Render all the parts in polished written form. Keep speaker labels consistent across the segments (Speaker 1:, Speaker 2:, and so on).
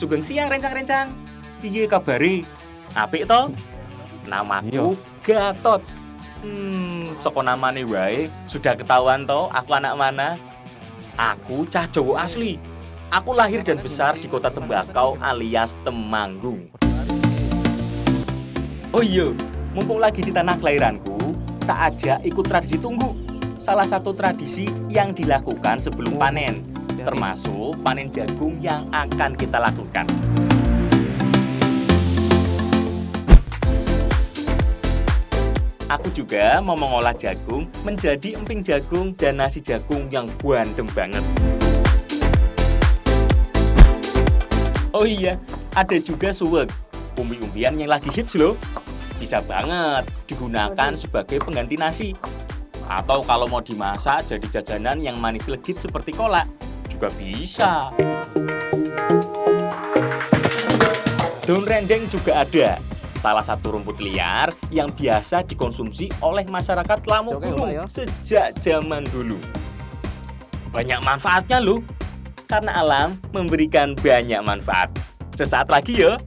Speaker 1: Sugeng siang rencang-rencang. Piye kabare? Apik to? Namaku Gatot. Saka namane wae sudah ketahuan to aku anak mana? Aku cah Jawa asli. Aku lahir dan besar di kota Tembakau alias Temanggung. Oh iya, mumpung lagi di tanah kelahiranku, tak ajak ikut tradisi tunggu. Salah satu tradisi yang dilakukan sebelum panen, termasuk panen jagung yang akan kita lakukan. Aku juga mau mengolah jagung menjadi emping jagung dan nasi jagung yang bandem banget. Oh iya, ada juga suwek, umbi-umbian yang lagi hits loh. Bisa banget digunakan sebagai pengganti nasi. Atau kalau mau dimasak jadi jajanan yang manis legit seperti kolak, juga bisa. Daun rendeng juga ada. Salah satu rumput liar yang biasa dikonsumsi oleh masyarakat Lamu Gunung sejak zaman dulu. Banyak manfaatnya loh, karena alam memberikan banyak manfaat. Sesaat lagi ya.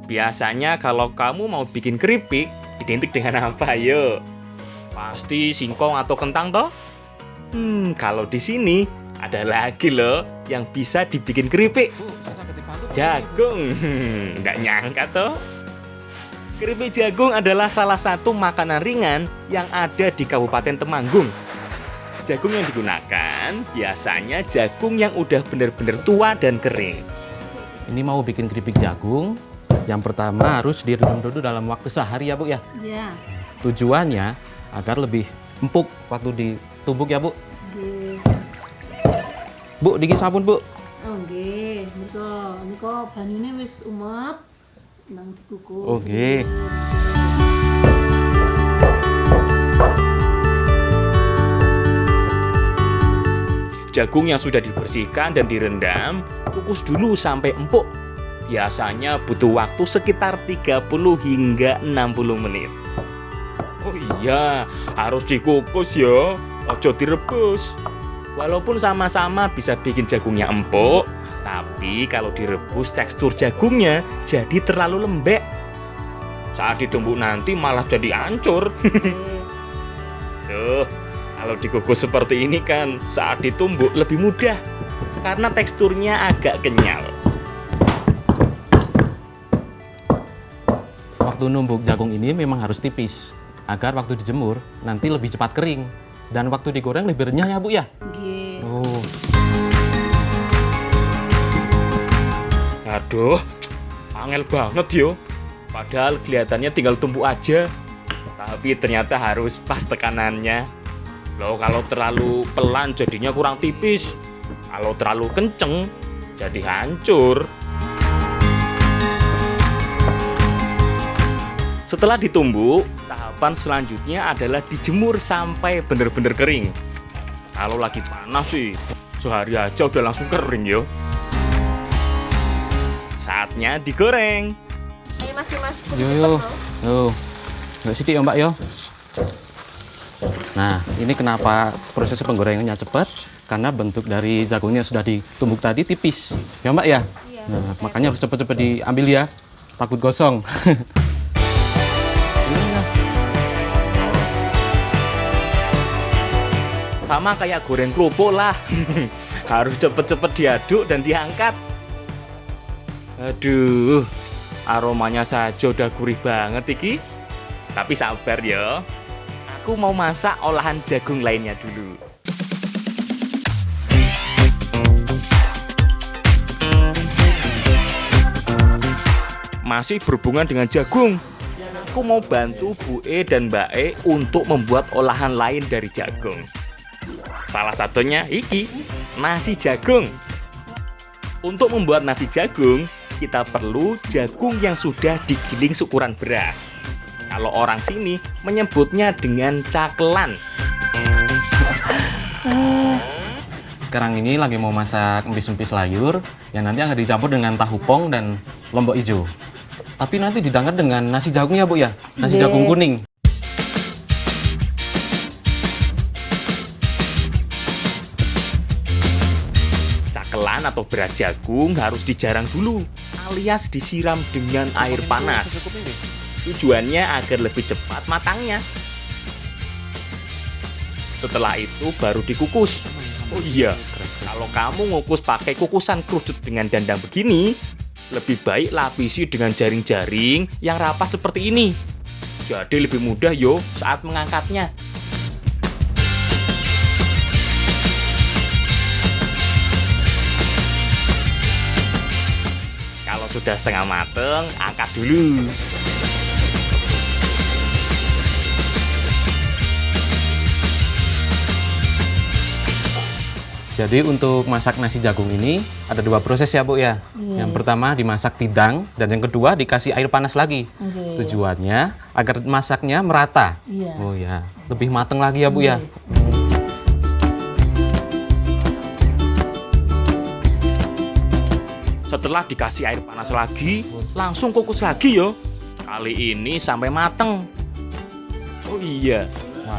Speaker 1: Biasanya kalau kamu mau bikin keripik, identik dengan apa yo? Pasti singkong atau kentang toh? Kalau di sini ada lagi loh yang bisa dibikin keripik. Jagung. Nggak nyangka toh? Keripik jagung adalah salah satu makanan ringan yang ada di Kabupaten Temanggung. Jagung yang digunakan biasanya jagung yang udah benar-benar tua dan kering.
Speaker 2: Ini mau bikin keripik jagung. Yang pertama harus direndam dulu dalam waktu sehari ya Bu ya?
Speaker 3: Iya.
Speaker 2: Tujuannya agar lebih empuk waktu ditumbuk ya Bu?
Speaker 3: Nggih.
Speaker 2: Bu, niki sabun Bu.
Speaker 3: Oh nggih, nika banyune wis umep nang dikukus.
Speaker 2: Oh nggih.
Speaker 1: Jagung yang sudah dibersihkan dan direndam, kukus dulu sampai empuk. Biasanya butuh waktu sekitar 30 hingga 60 menit. Oh iya, harus dikukus ya, ojo direbus. Walaupun sama-sama bisa bikin jagungnya empuk, tapi kalau direbus tekstur jagungnya jadi terlalu lembek. Saat ditumbuk nanti malah jadi hancur. Tuh, kalau dikukus seperti ini kan saat ditumbuk lebih mudah karena teksturnya agak kenyal.
Speaker 2: Waktu numbuk jagung ini memang harus tipis agar waktu dijemur nanti lebih cepat kering dan waktu digoreng lebih renyah ya Bu ya?
Speaker 3: Nggih.
Speaker 2: Oh.
Speaker 1: Aduh, angel banget yo. Padahal kelihatannya tinggal tumbuk aja. Tapi ternyata harus pas tekanannya. Loh, kalau terlalu pelan jadinya kurang tipis. Kalau terlalu kenceng jadi hancur. Setelah ditumbuk, tahapan selanjutnya adalah dijemur sampai benar-benar kering. Kalau lagi panas sih, sehari aja udah langsung kering yo. Saatnya digoreng.
Speaker 3: Ayo Mas.
Speaker 2: Yo. Nggak sidik ya Mbak yo. Nah, ini kenapa proses penggorengannya cepat? Karena bentuk dari jagungnya sudah ditumbuk tadi tipis. Ya Mbak ya?
Speaker 3: Iya.
Speaker 2: Nah, makanya harus cepat-cepat diambil ya. Takut gosong.
Speaker 1: Sama kayak goreng kerupuk lah. Harus cepet-cepet diaduk dan diangkat. Aduh, aromanya saja udah gurih banget iki. Tapi sabar ya. Aku mau masak olahan jagung lainnya dulu. Masih berhubungan dengan jagung. aku mau bantu Bu E dan Mbak E untuk membuat olahan lain dari jagung. Salah satunya iki, nasi jagung. Untuk membuat nasi jagung, kita perlu jagung yang sudah digiling seukuran beras. Kalau orang sini menyebutnya dengan cakelan.
Speaker 2: Sekarang ini lagi mau masak empis-empis sayur yang nanti akan dicampur dengan tahu pong dan lombok hijau. Tapi nanti didangkat dengan nasi jagung ya, Bu ya? Nasi jagung kuning.
Speaker 1: Cakelan atau beras jagung harus dijarang dulu, alias disiram dengan air panas. Tujuannya agar lebih cepat matangnya. Setelah itu baru dikukus. Oh iya, kalau kamu ngukus pakai kukusan kerucut dengan dandang begini, lebih baik lapisi dengan jaring-jaring yang rapat seperti ini. Jadi lebih mudah yo saat mengangkatnya. Kalau sudah setengah mateng, angkat dulu.
Speaker 2: Jadi untuk masak nasi jagung ini ada 2 proses ya, Bu ya. Yang pertama dimasak tidang dan yang kedua dikasih air panas lagi. Tujuannya agar masaknya merata. Oh ya, lebih mateng lagi ya, Bu ya.
Speaker 1: Setelah dikasih air panas lagi, langsung kukus lagi yo. Kali ini sampai mateng. Oh iya,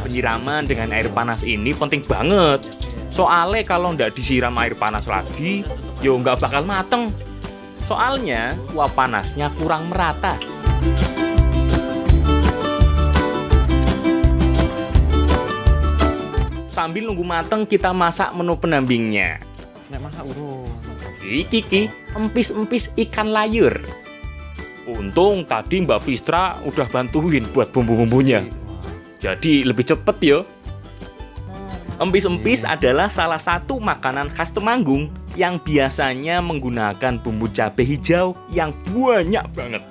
Speaker 1: penyiraman dengan air panas ini penting banget. Soalnya kalau nggak disiram air panas lagi, yo nggak bakal mateng. Soalnya uap panasnya kurang merata. Sambil nunggu mateng, kita masak menu pendampingnya. Iki empis-empis ikan layur. Untung tadi Mbak Fistra udah bantuin buat bumbu-bumbunya. Jadi lebih cepet yo. Empis-empis adalah salah satu makanan khas Temanggung yang biasanya menggunakan bumbu cabai hijau yang banyak banget.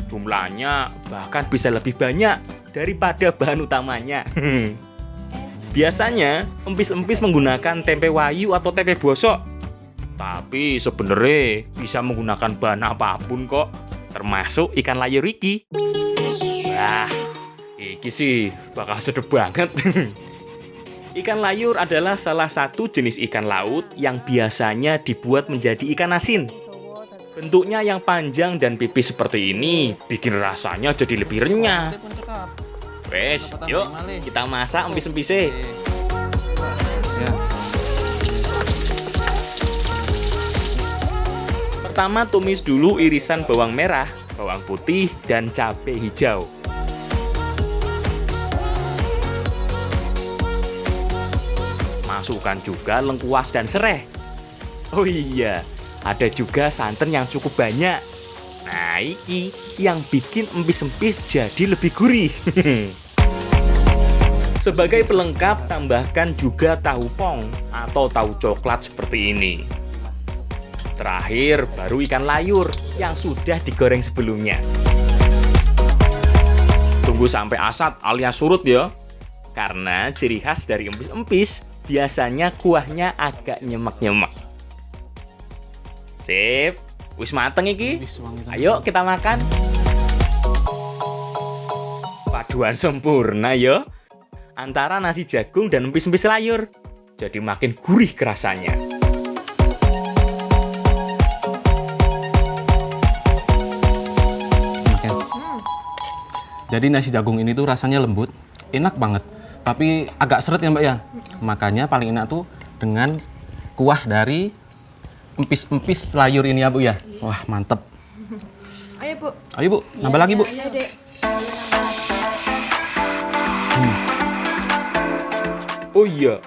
Speaker 1: Jumlahnya bahkan bisa lebih banyak daripada bahan utamanya. Biasanya empis-empis menggunakan tempe wayu atau tempe bosok. Tapi sebenarnya bisa menggunakan bahan apapun kok, termasuk ikan layur iki. Wah, iki sih bakal sedep banget. Ikan layur adalah salah satu jenis ikan laut yang biasanya dibuat menjadi ikan asin. Bentuknya yang panjang dan pipis seperti ini bikin rasanya jadi lebih renyah. Wes, yuk kita masak empis-empisnya. Pertama tumis dulu irisan bawang merah, bawang putih, dan cabai hijau. Masukkan juga lengkuas dan sereh. Oh iya, ada juga santan yang cukup banyak. Nah, ini yang bikin empis-empis jadi lebih gurih. Sebagai pelengkap, tambahkan juga tahu pong atau tahu coklat seperti ini. Terakhir, baru ikan layur yang sudah digoreng sebelumnya. Tunggu sampai asat alias surut ya. Karena ciri khas dari empis-empis biasanya kuahnya agak nyemek-nyemek. Sip, wis mateng iki. Ayo kita makan. Paduan sempurna ya antara nasi jagung dan empis-empis layur. Jadi makin gurih kerasanya.
Speaker 2: Jadi nasi jagung ini tuh rasanya lembut, enak banget. Tapi agak seret ya, Mbak ya. Makanya paling enak tuh dengan kuah dari empis-empis layur ini ya, Bu ya. Wah, mantep.
Speaker 4: Ayo, Bu.
Speaker 2: Ayo, Bu. Nambah lagi, Bu.
Speaker 4: Ayo, Dek.
Speaker 1: Oh iya,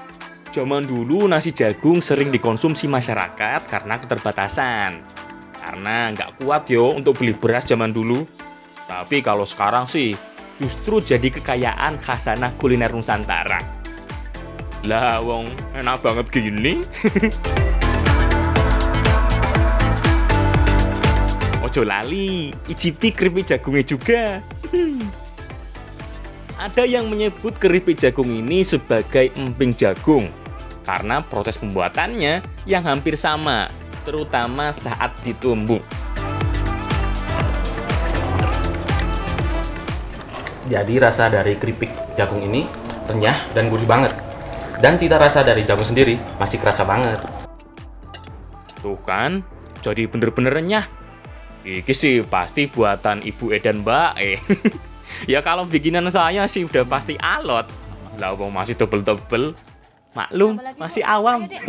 Speaker 1: zaman dulu nasi jagung sering dikonsumsi masyarakat karena keterbatasan. Karena nggak kuat yo untuk beli beras zaman dulu. Tapi kalau sekarang sih justru jadi kekayaan khasanah kuliner Nusantara. Lah wong enak banget gini. Ojo lali, icipi keripik jagungnya juga. Ada yang menyebut keripik jagung ini sebagai emping jagung karena proses pembuatannya yang hampir sama, terutama saat ditumbuk.
Speaker 2: Jadi rasa dari keripik jagung ini renyah dan gurih banget. Dan cita rasa dari jagung sendiri masih kerasa banget.
Speaker 1: Tuh kan, jadi bener-bener renyah. Iki sih pasti buatan Ibu Edan Mbak. Ya kalau bikinan saya sih udah pasti alot. Lah wong masih tebel-tebel. Maklum, masih awam.
Speaker 4: Ayo, Dek.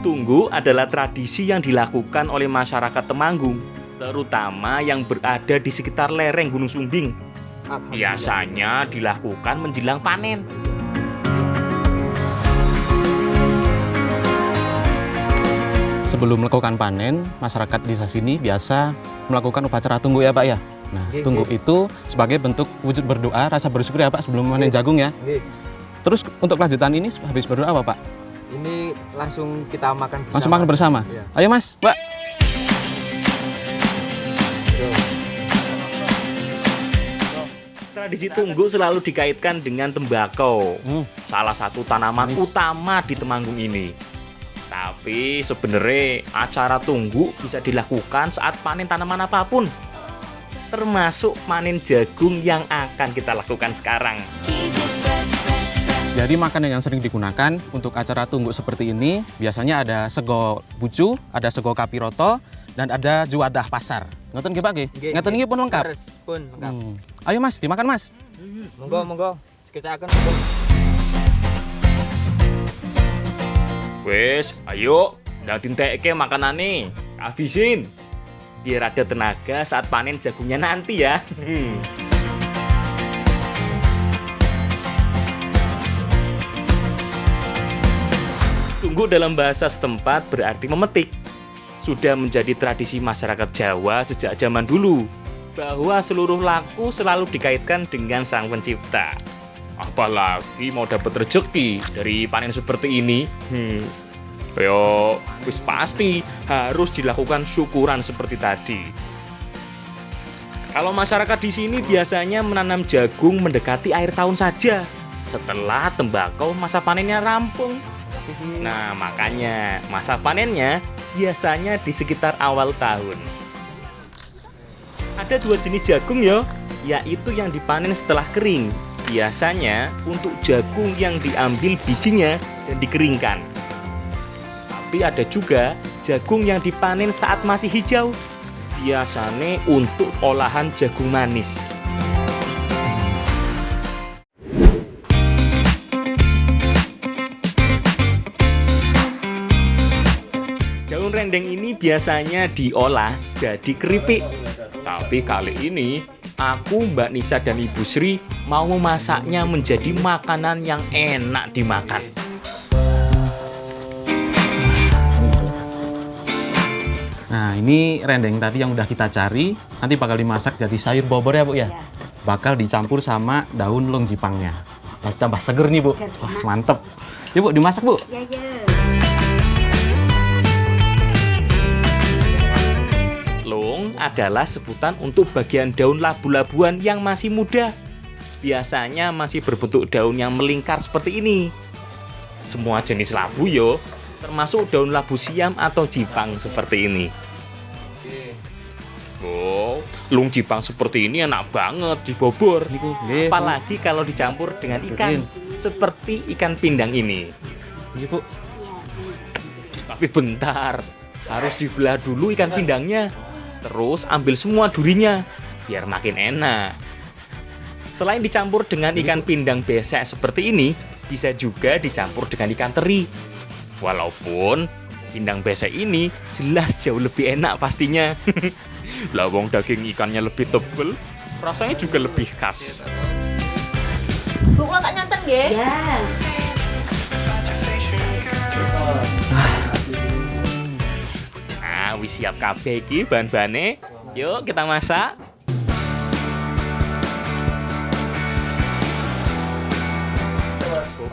Speaker 1: Tunggu adalah tradisi yang dilakukan oleh masyarakat Temanggung, terutama yang berada di sekitar lereng Gunung Sumbing. Biasanya dilakukan menjelang panen.
Speaker 2: Sebelum melakukan panen, masyarakat di desa sini biasa melakukan upacara tunggu ya Pak ya. Nah, tunggu itu sebagai bentuk wujud berdoa, rasa bersyukur ya Pak sebelum panen jagung ya. Terus untuk kelanjutan ini habis berdoa apa Pak?
Speaker 5: Ini langsung kita makan bersama.
Speaker 2: Langsung makan bersama?
Speaker 5: Iya.
Speaker 2: Ayo Mas, Mbak.
Speaker 1: Tradisi tunggu selalu dikaitkan dengan tembakau, salah satu tanaman utama di Temanggung ini. Tapi sebenarnya acara tunggu bisa dilakukan saat panen tanaman apapun, termasuk panen jagung yang akan kita lakukan sekarang.
Speaker 2: Jadi makanan yang sering digunakan untuk acara tunggu seperti ini biasanya ada sego bucu, ada sego kapiroto, dan ada juadah pasar. Ngoten nggih Pak nggih? Ngoten nggih pun lengkap.
Speaker 5: Terus pun lengkap.
Speaker 2: Ayo Mas, dimakan Mas.
Speaker 5: Monggo. Sekitakan monggo.
Speaker 1: Wes, ayo, ndang dintekke makanane, habisin. Biar ada tenaga saat panen jagungnya nanti ya. Tunggu dalam bahasa setempat berarti memetik. Sudah menjadi tradisi masyarakat Jawa sejak zaman dulu, bahwa seluruh laku selalu dikaitkan dengan Sang Pencipta. Apalagi mau dapat rezeki dari panen seperti ini, yo, wis pasti harus dilakukan syukuran seperti tadi. Kalau masyarakat di sini biasanya menanam jagung mendekati akhir tahun saja, setelah tembakau masa panennya rampung. Nah, makanya masa panennya biasanya di sekitar awal tahun. Ada dua jenis jagung ya, yaitu yang dipanen setelah kering. Biasanya untuk jagung yang diambil bijinya dan dikeringkan. Tapi ada juga jagung yang dipanen saat masih hijau. Biasanya untuk olahan jagung manis. Daun rendeng ini biasanya diolah jadi keripik. Tapi kali ini aku, Mbak Nisa dan Ibu Sri mau memasaknya menjadi makanan yang enak dimakan.
Speaker 2: Nah, ini rendeng tadi yang udah kita cari, nanti bakal dimasak jadi sayur bobor ya Bu ya? Bakal dicampur sama daun long jipangnya. Tambah seger nih Bu. Wah, mantep. Yuk Bu, dimasak Bu.
Speaker 1: Long adalah sebutan untuk bagian daun labu-labuan yang masih muda. Biasanya masih berbentuk daun yang melingkar seperti ini. Semua jenis labu yo, termasuk daun labu siam atau jipang seperti ini. Oh, lung jipang seperti ini enak banget dibobor. Apalagi kalau dicampur dengan ikan, seperti ikan pindang ini.
Speaker 2: Iya Bu.
Speaker 1: Tapi bentar, harus dibelah dulu ikan pindangnya. Terus ambil semua durinya, biar makin enak. Selain dicampur dengan ikan pindang besek seperti ini, bisa juga dicampur dengan ikan teri. Walaupun pindang besek ini jelas jauh lebih enak pastinya. Lawang daging ikannya lebih tebal, rasanya juga lebih khas.
Speaker 4: Bu, kalau tak nyanten nggih?
Speaker 3: Ya.
Speaker 1: Nah, wis siap kabeh iki bahan-bahane. Yuk kita masak.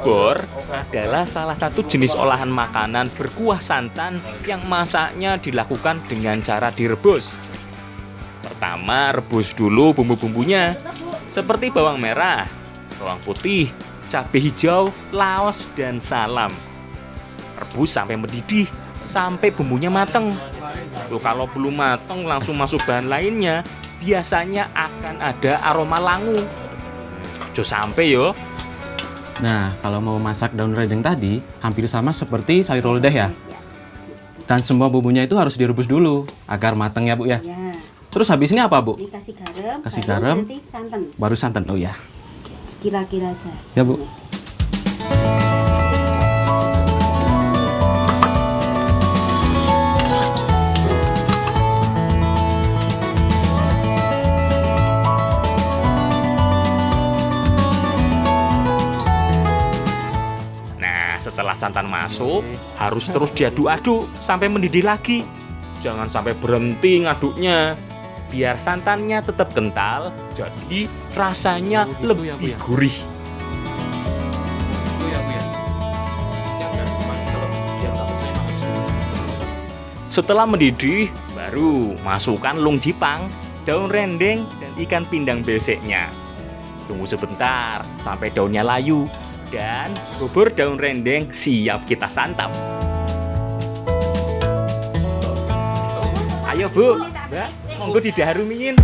Speaker 1: Bobor adalah salah satu jenis olahan makanan berkuah santan yang masaknya dilakukan dengan cara direbus. Pertama, rebus dulu bumbu-bumbunya, seperti bawang merah, bawang putih, cabai hijau, laos, dan salam. Rebus sampai mendidih, sampai bumbunya mateng. Tuh, kalau belum mateng langsung masuk bahan lainnya, biasanya akan ada aroma langu. Ojo sampai yo.
Speaker 2: Nah, kalau mau masak daun rendeng tadi, hampir sama seperti sayur lodeh ya. Dan semua bumbunya itu harus direbus dulu agar matang ya, Bu ya.
Speaker 6: Ya,
Speaker 2: Terus habis ini apa, Bu?
Speaker 6: dikasih garam,
Speaker 2: Kasih
Speaker 6: baru
Speaker 2: garam.
Speaker 6: nanti santan,
Speaker 2: Baru santan. Oh ya.
Speaker 6: kira-kira aja.
Speaker 2: Ya, Bu.
Speaker 1: Nah, setelah santan masuk, harus terus diaduk-aduk sampai mendidih lagi. Jangan sampai berhenti ngaduknya. Biar santannya tetap kental, jadi rasanya
Speaker 2: Oh, gitu
Speaker 1: lebih
Speaker 2: ya, Bu ya?
Speaker 1: gurih. Setelah mendidih, baru masukkan lung jipang, daun rendeng, dan ikan pindang beseknya. Tunggu sebentar sampai daunnya layu, dan bubur daun rendeng siap kita santap. Ayo Bu, Mbak, monggo didaharumiin.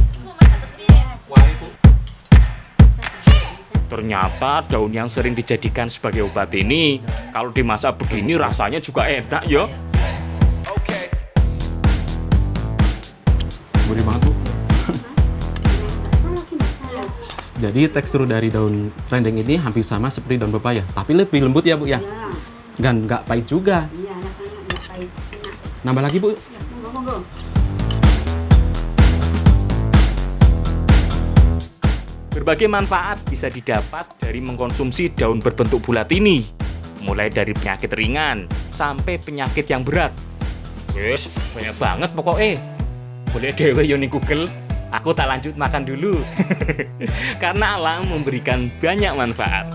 Speaker 1: Ternyata daun yang sering dijadikan sebagai obat ini, kalau dimasak begini rasanya juga enak ya.
Speaker 2: Gurih banget, Bu. Jadi tekstur dari daun rendeng ini hampir sama seperti daun pepaya, tapi lebih lembut ya, Bu ya. Dan nggak pahit juga.
Speaker 6: Iya, anak-anak nggak pahit.
Speaker 2: Nambah lagi, Bu.
Speaker 6: Monggo.
Speaker 1: Berbagai manfaat bisa didapat dari mengkonsumsi daun berbentuk bulat ini, mulai dari penyakit ringan sampai penyakit yang berat. Yes, banyak banget pokoknya. Boleh dewe yo ning Google. Aku tak lanjut makan dulu. Karena alam memberikan banyak manfaat.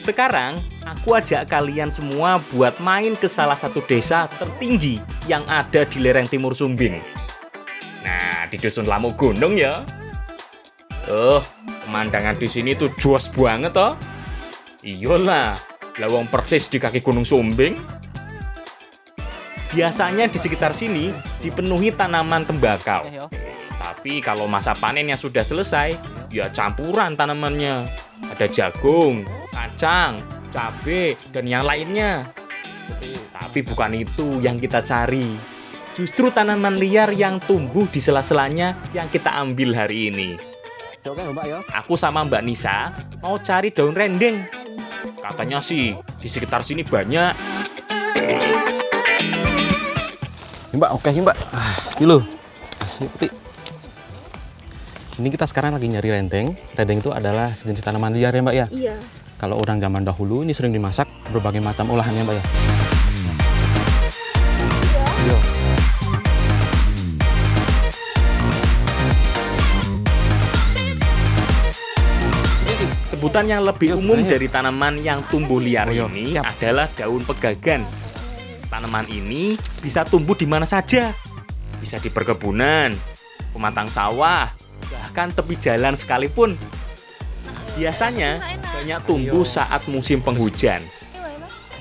Speaker 1: Sekarang, aku ajak kalian semua buat main ke salah satu desa tertinggi yang ada di lereng timur Sumbing. Nah, di Dusun Lamuk Gunung ya. Pemandangan di sini tuh juas banget toh. Iyalah, lawang persis di kaki Gunung Sumbing. Biasanya di sekitar sini dipenuhi tanaman tembakau. Tapi kalau masa panennya sudah selesai, ya campuran tanamannya. Ada jagung, kacang, cabai, dan yang lainnya. Tapi bukan itu yang kita cari. Justru tanaman liar yang tumbuh di sela-selanya yang kita ambil hari ini.
Speaker 2: Oke, Mbak ya.
Speaker 1: Aku sama Mbak Nisa mau cari daun rendeng. Katanya sih di sekitar sini banyak.
Speaker 2: Ini, Mbak, oke, ini, Mbak. Ini loh. Ini putih. Ini kita sekarang lagi nyari rendeng. Rendeng itu adalah sejenis tanaman liar ya, Mbak ya?
Speaker 4: Iya.
Speaker 2: Kalau orang zaman dahulu ini sering dimasak berbagai macam olahannya, Mbak ya. Iya.
Speaker 1: Sebutan yang lebih umum dari tanaman yang tumbuh liar
Speaker 2: Oh, iya.
Speaker 1: ini
Speaker 2: Siap.
Speaker 1: adalah daun pegagan. Tanaman ini bisa tumbuh di mana saja. Bisa di perkebunan, pematang sawah, bahkan tepi jalan sekalipun. Biasanya banyak tumbuh saat musim penghujan.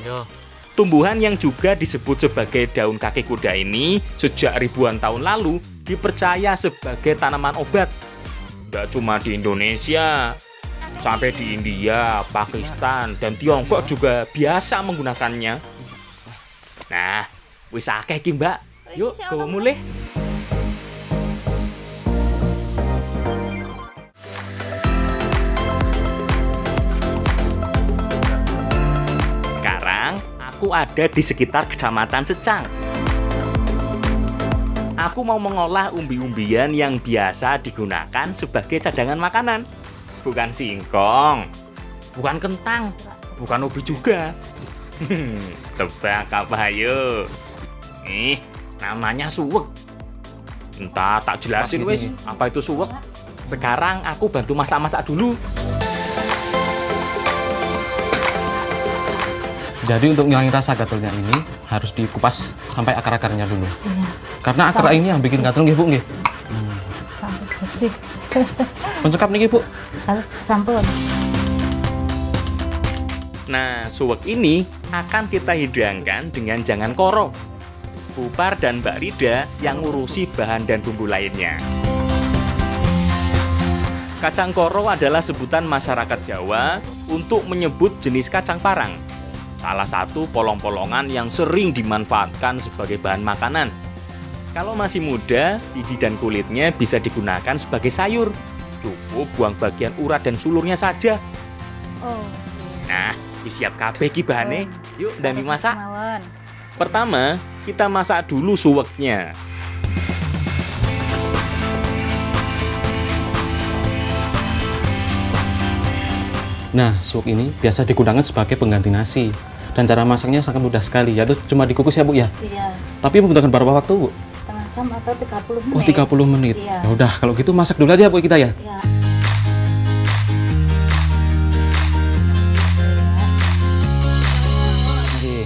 Speaker 2: Yo.
Speaker 1: Tumbuhan yang juga disebut sebagai daun kaki kuda ini sejak ribuan tahun lalu dipercaya sebagai tanaman obat. Tidak cuma di Indonesia, sampai di India, Pakistan, dan Tiongkok juga biasa menggunakannya. Nah, wis akeh ki, Mbak. Yuk, bawa mulih. Sekarang, aku ada di sekitar Kecamatan Secang. Aku mau mengolah umbi-umbian yang biasa digunakan sebagai cadangan makanan. Bukan singkong, bukan kentang, bukan ubi juga. Tebak apa ayo? Nih, namanya suwek. Entah tak jelasin wis apa itu suwek. Sekarang aku bantu masak-masak dulu.
Speaker 2: Jadi untuk ngilangin rasa gatalnya ini harus dikupas sampai akar-akarnya dulu. Karena akar ini yang bikin gatal nggih Bu nggih.
Speaker 3: Sampai bersih.
Speaker 2: Pencekap niki Bu.
Speaker 3: Sampun.
Speaker 1: Nah, suwek ini akan kita hidangkan dengan jangan koro. Bupar dan Mbak Rida yang ngurusi bahan dan bumbu lainnya. Kacang koro adalah sebutan masyarakat Jawa untuk menyebut jenis kacang parang. Salah satu polong-polongan yang sering dimanfaatkan sebagai bahan makanan. Kalau masih muda, biji dan kulitnya bisa digunakan sebagai sayur. Cukup buang bagian urat dan sulurnya saja.
Speaker 3: Oh.
Speaker 1: Nah, wis siap kabeh ki bahane. Yuk, dan dimasak.
Speaker 3: Mawon.
Speaker 1: Pertama, kita masak dulu suweknya.
Speaker 2: Nah, suwek ini biasa digunakan sebagai pengganti nasi. Dan cara masaknya sangat mudah sekali, yaitu cuma dikukus ya Bu ya.
Speaker 3: Iya.
Speaker 2: Tapi membutuhkan berapa waktu Bu?
Speaker 3: Setengah jam atau 30 menit.
Speaker 2: Oh 30 menit.
Speaker 3: Iya.
Speaker 2: Ya udah, kalau gitu masak dulu aja Bu kita ya.
Speaker 3: Iya.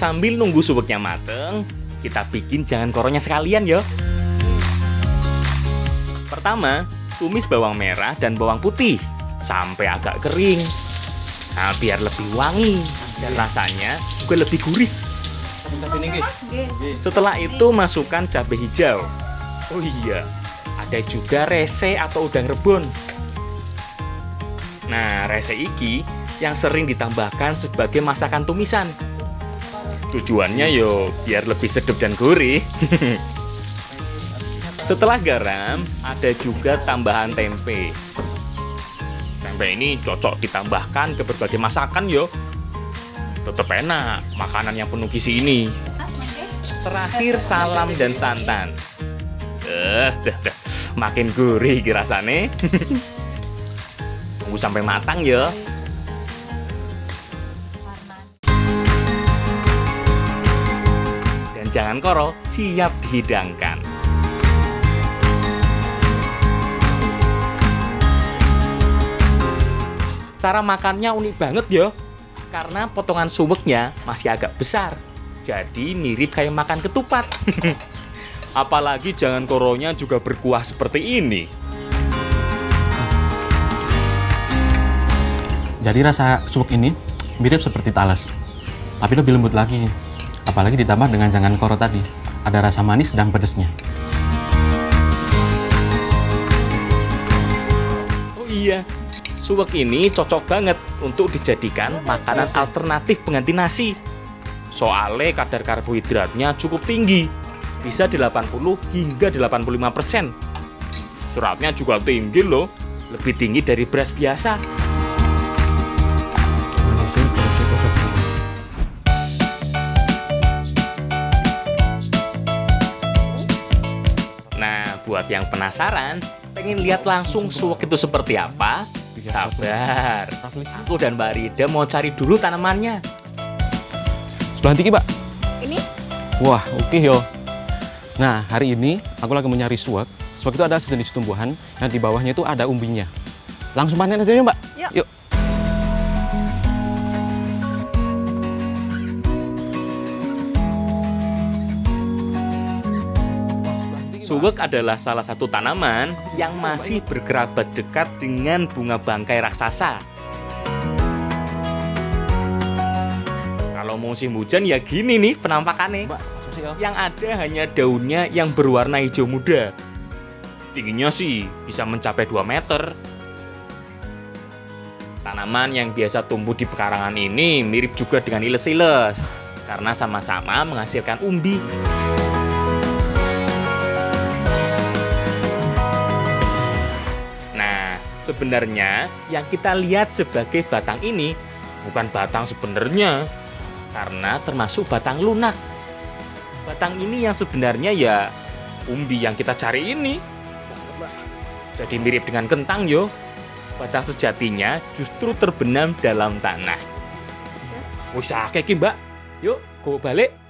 Speaker 1: Sambil nunggu suweknya mateng, kita bikin jangan koronya sekalian ya. Pertama, tumis bawang merah dan bawang putih sampai agak kering. Nah, biar lebih wangi dan rasanya juga lebih gurih. Setelah itu masukkan cabai hijau. Oh iya, ada juga rese atau udang rebon. Nah, rese iki yang sering ditambahkan sebagai masakan tumisan. Tujuannya yo biar lebih sedap dan gurih. Setelah garam, ada juga tambahan tempe. Tempe ini cocok ditambahkan ke berbagai masakan yo. Tetap enak makanan yang penuh gizi ini. Terakhir salam dan santan. Dah. Makin gurih rasane. Tunggu sampai matang ya. Dan jangan koro, siap dihidangkan. Cara makannya unik banget ya. Karena potongan suweknya masih agak besar. Jadi mirip kayak makan ketupat. Apalagi jangan koronya juga berkuah seperti ini.
Speaker 2: Jadi rasa suwek ini mirip seperti talas, tapi lebih lembut lagi. Apalagi ditambah dengan jangan koro tadi, ada rasa manis dan pedesnya.
Speaker 1: Oh iya, suwek ini cocok banget untuk dijadikan makanan alternatif pengganti nasi. Soalnya kadar karbohidratnya cukup tinggi, bisa 80 hingga 85%. Seratnya juga tinggi loh, lebih tinggi dari beras biasa. Nah, buat yang penasaran, pengen lihat langsung suwek itu seperti apa? Sabar, aku dan Mbak Rida mau cari dulu tanamannya.
Speaker 2: Sebelah tinggi, Pak.
Speaker 4: Ini?
Speaker 2: Wah, oke yo. Nah, hari ini aku lagi mencari suwek. Suwek itu adalah sejenis tumbuhan yang di bawahnya itu ada umbinya. Langsung panen aja ya, Mbak?
Speaker 4: Yuk.
Speaker 1: Suwek adalah salah satu tanaman yang masih berkerabat dekat dengan bunga bangkai raksasa. Kalau musim hujan ya gini nih penampakannya. Yang ada hanya daunnya yang berwarna hijau muda. Tingginya sih bisa mencapai 2 meter. Tanaman yang biasa tumbuh di pekarangan ini mirip juga dengan iles-iles karena sama-sama menghasilkan umbi. Sebenarnya yang kita lihat sebagai batang ini bukan batang sebenarnya, karena termasuk batang lunak. Batang ini yang sebenarnya ya umbi yang kita cari ini. Jadi mirip dengan kentang yo. Batang sejatinya justru terbenam dalam tanah. Wis akeh iki, Mbak. Yuk, go balik.